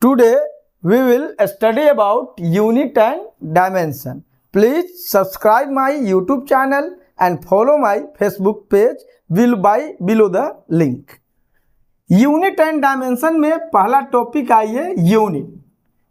Today we will study about unit and dimension. Please subscribe my YouTube channel and follow my Facebook page below the link. Unit and dimension में पहला topic आइए unit.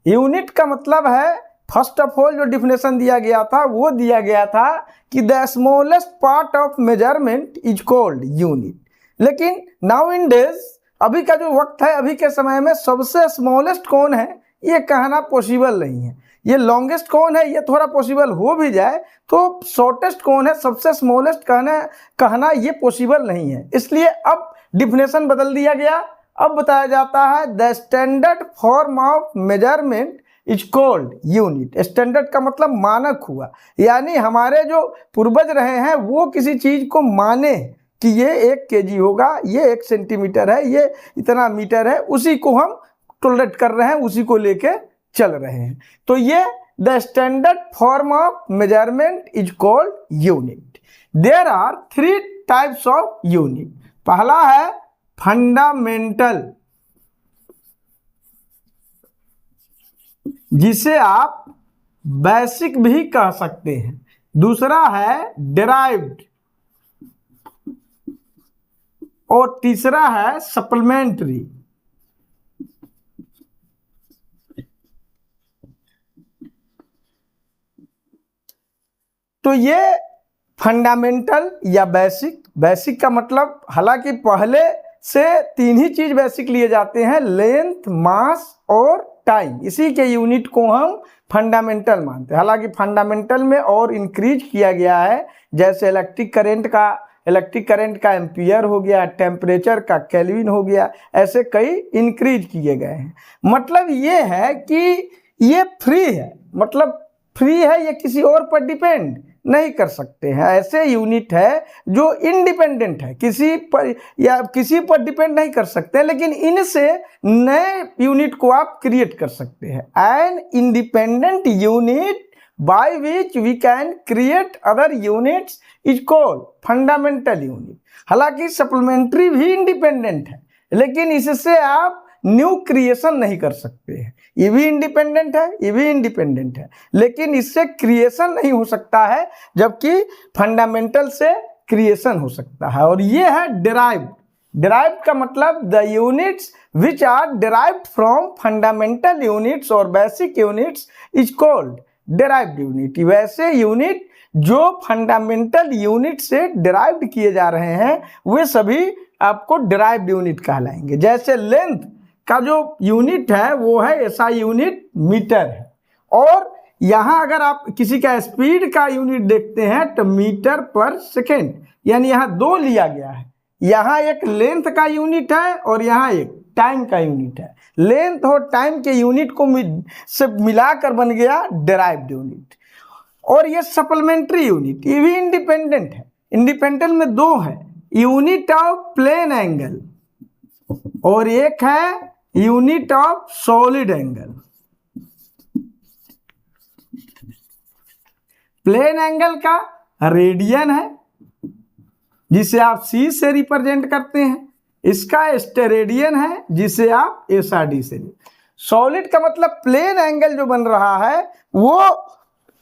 Unit का मतलब है first of all जो definition दिया गया था वो दिया गया था कि the smallest part of measurement is called unit. लेकिन नाउ इन डेज अभी का जो वक्त है, अभी के समय में सबसे स्मॉलेस्ट कौन है ये कहना पॉसिबल नहीं है। ये लॉन्गेस्ट कौन है ये थोड़ा पॉसिबल हो भी जाए तो शॉर्टेस्ट कौन है, सबसे स्मॉलेस्ट कहना ये पॉसिबल नहीं है। इसलिए अब डिफिनेशन बदल दिया गया। अब बताया जाता है the standard form of measurement is called unit. Standard का मतलब मानक हुआ, यानी हमारे जो पूर्वज रहे हैं वो किसी चीज को माने कि ये 1 kg होगा, ये 1 सेंटीमीटर है, ये इतना मीटर है, उसी को हम टॉलरेट कर रहे हैं, उसी को लेके चल रहे हैं। तो ये the standard form of measurement is called unit. There are 3 types of unit. पहला है फंडामेंटल, जिसे आप बेसिक भी कह सकते हैं। दूसरा है डिराइव्ड और तीसरा है सप्लीमेंट्री। तो ये फंडामेंटल या बेसिक, बेसिक का मतलब हालांकि पहले से 3 ही चीज बेसिक लिए जाते हैं, लेंथ, मास और टाइम। इसी के यूनिट को हम फंडामेंटल मानते हैं। हालांकि फंडामेंटल में और इंक्रीज किया गया है, जैसे इलेक्ट्रिक करंट का एम्पियर हो गया, टेम्परेचर का केल्विन हो गया, ऐसे कई इंक्रीज किए गए हैं। मतलब ये है कि ये फ्री है, मतलब फ्री है, ये किसी और पर डिपेंड नहीं कर सकते हैं। ऐसे यूनिट है जो इंडिपेंडेंट है, किसी पर डिपेंड नहीं कर सकते, लेकिन इनसे नए यूनिट को आप क्रिएट कर सकते हैं। An independent unit by which we can create other units is called fundamental unit. हालांकि सप्लीमेंट्री भी इंडिपेंडेंट है, लेकिन इससे आप न्यू क्रिएशन नहीं कर सकते हैं। ये भी इंडिपेंडेंट है, ये भी इंडिपेंडेंट है, लेकिन इससे क्रिएशन नहीं हो सकता है, जबकि फंडामेंटल से क्रिएशन हो सकता है। और ये है डिराइव्ड। डिराइव्ड का मतलब the units which are derived from fundamental units और basic units is called derived unit. वैसे यूनिट जो फंडामेंटल यूनिट से डिराइव्ड किए जा रहे हैं वे सभी आपको डिराइव्ड यूनिट कहलाएंगे। जैसे लेंथ का जो यूनिट है वो है SI यूनिट मीटर है, और यहाँ अगर आप किसी का स्पीड का यूनिट देखते हैं तो मीटर पर सेकेंड, यानी यहाँ 2 लिया गया है। यहाँ एक लेंथ का यूनिट है और यहाँ एक टाइम का यूनिट है। लेंथ और टाइम के यूनिट को से मिलाकर बन गया डिराइव्ड यूनिट। और ये सप्लीमेंट्री यूनिट, ये भी इंडिपेंडेंट है। इंडिपेंडेंट में 2 है, यूनिट ऑफ प्लेन एंगल और एक है unit of solid angle. Plane angle का रेडियन है, जिसे आप C से रिप्रेजेंट करते हैं। इसका स्टेरेडियन है, जिसे आप SRD से। सॉलिड का मतलब प्लेन एंगल जो बन रहा है वो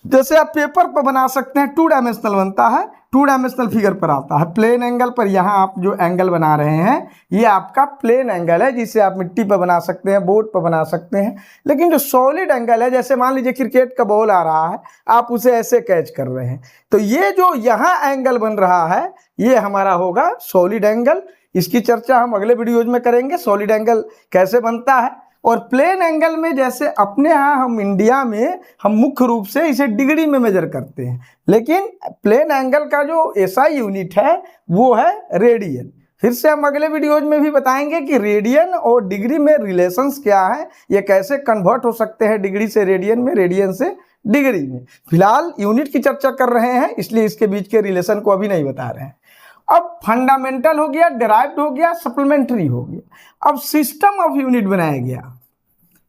जैसे आप पेपर पर बना सकते हैं, 2 डायमेंशनल बनता है, 2 डायमेंशनल फिगर पर आता है। प्लेन एंगल पर यहाँ आप जो एंगल बना रहे हैं ये आपका प्लेन एंगल है, जिसे आप मिट्टी पर बना सकते हैं, बोर्ड पर बना सकते हैं। लेकिन जो सॉलिड एंगल है, जैसे मान लीजिए क्रिकेट का बॉल आ रहा है, आप उसे ऐसे कैच कर रहे हैं, तो ये जो यहाँ एंगल बन रहा है ये हमारा होगा सॉलिड एंगल। इसकी चर्चा हम अगले वीडियोज में करेंगे, सॉलिड एंगल कैसे बनता है। और प्लेन एंगल में जैसे अपने यहाँ हम इंडिया में हम मुख्य रूप से इसे डिग्री में मेजर करते हैं, लेकिन प्लेन एंगल का जो SI यूनिट है वो है रेडियन। फिर से हम अगले वीडियोज में भी बताएंगे कि रेडियन और डिग्री में रिलेशंस क्या है, ये कैसे कन्वर्ट हो सकते हैं डिग्री से रेडियन में, रेडियन से डिग्री में। फिलहाल यूनिट की चर्चा कर रहे हैं, इसलिए इसके बीच के रिलेशन को अभी नहीं बता रहे हैं। अब फंडामेंटल हो गया, डिराइव्ड हो गया, सप्लीमेंट्री हो गया। अब सिस्टम ऑफ यूनिट बनाया गया,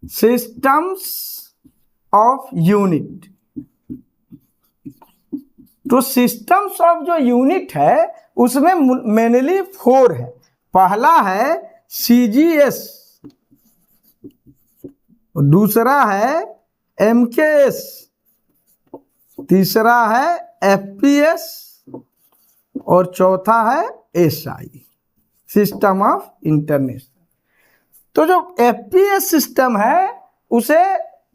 सिस्टम्स ऑफ यूनिट। तो सिस्टम्स ऑफ जो यूनिट है उसमें मेनली 4 है। पहला है CGS दूसरा है MKS, तीसरा है FPS और चौथा है SI, सिस्टम ऑफ इंटरनेशनल। तो जो FPS सिस्टम है उसे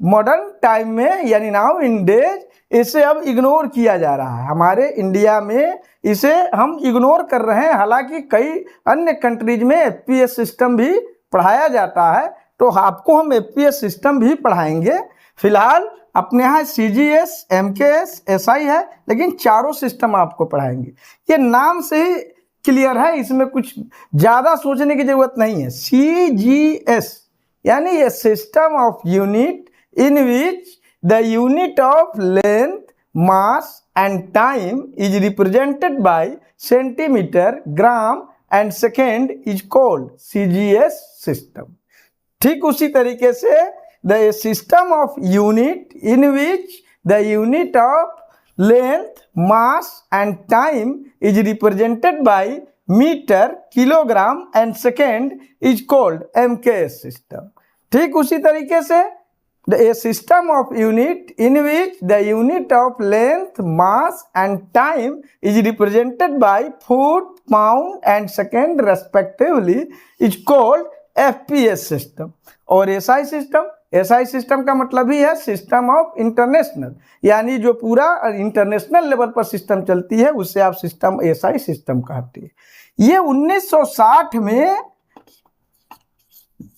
मॉडर्न टाइम में यानी नाउ इन डेज इसे अब इग्नोर किया जा रहा है। हमारे इंडिया में इसे हम इग्नोर कर रहे हैं, हालांकि कई अन्य कंट्रीज में FPS सिस्टम भी पढ़ाया जाता है, तो आपको हम FPS सिस्टम भी पढ़ाएंगे। फिलहाल अपने यहाँ CGS, MKS, SI है, लेकिन चारों सिस्टम आपको पढ़ाएंगे। ये नाम से ही क्लियर है, इसमें कुछ ज़्यादा सोचने की जरूरत नहीं है। CGS यानी ये system of unit in which the unit of length, mass and time is represented by centimeter, gram and second is called CGS system। ठीक उसी तरीके से the system of unit in which the unit of length, mass and time is represented by meter, kilogram and second is called MKS system। ठीक उसी तरीके से a system of unit in which the unit of length, mass and time is represented by foot, pound and second respectively is called FPS system। और SI system का मतलब ही है system of international, यानी जो पूरा इंटरनेशनल लेवल पर system चलती है उससे आप सिस्टम SI सिस्टम कहते हैं। ये 1960 में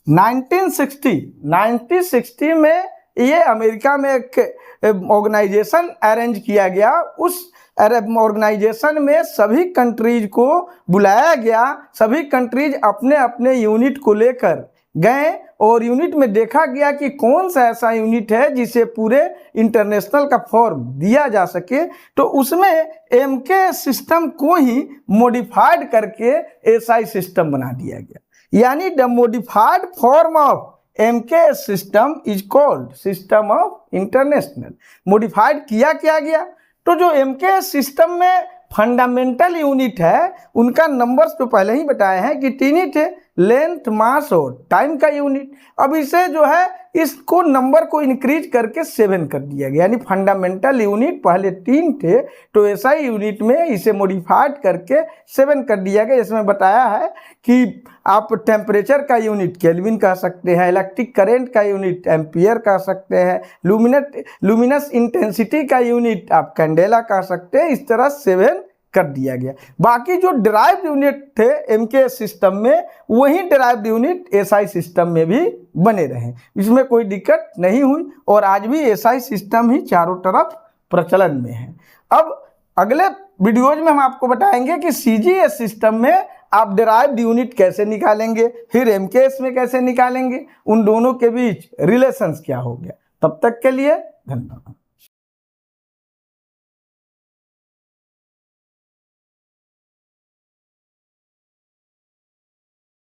1960 में ये अमेरिका में एक ऑर्गेनाइजेशन अरेंज किया गया। उस ऑर्गेनाइजेशन में सभी कंट्रीज को बुलाया गया, सभी कंट्रीज अपने अपने यूनिट को लेकर गए और यूनिट में देखा गया कि कौन सा ऐसा यूनिट है जिसे पूरे इंटरनेशनल का फॉर्म दिया जा सके। तो उसमें MK सिस्टम को ही मॉडिफाइड करके SI सिस्टम बना दिया गया, यानी the modified form of MK system is called system of international. Modified किया गया, तो जो MK सिस्टम में फंडामेंटल यूनिट है उनका नंबर्स तो पहले ही बताए हैं कि 3 ही थे, लेंथ, मास और टाइम का यूनिट। अब इसे जो है इसको नंबर को इंक्रीज करके 7 कर दिया गया, यानी फंडामेंटल यूनिट पहले 3 थे तो SI यूनिट में इसे मॉडिफाइड करके 7 कर दिया गया। इसमें बताया है कि आप टेम्परेचर का यूनिट केल्विन कह सकते हैं, इलेक्ट्रिक करंट का यूनिट एम्पियर कह सकते हैं, लुमिनस इंटेंसिटी का यूनिट आप कैंडेला कह सकते हैं। इस तरह 7 कर दिया गया। बाकी जो डिराइव्ड यूनिट थे MK सिस्टम में वही डिराइव्ड यूनिट SI सिस्टम में भी बने रहे, इसमें कोई दिक्कत नहीं हुई और आज भी SI सिस्टम ही चारों तरफ प्रचलन में है। अब अगले वीडियोज में हम आपको बताएंगे कि CGS सिस्टम में आप डिराइव्ड यूनिट कैसे निकालेंगे, फिर MKS में कैसे निकालेंगे, उन दोनों के बीच रिलेशंस क्या हो गया। तब तक के लिए धन्यवाद।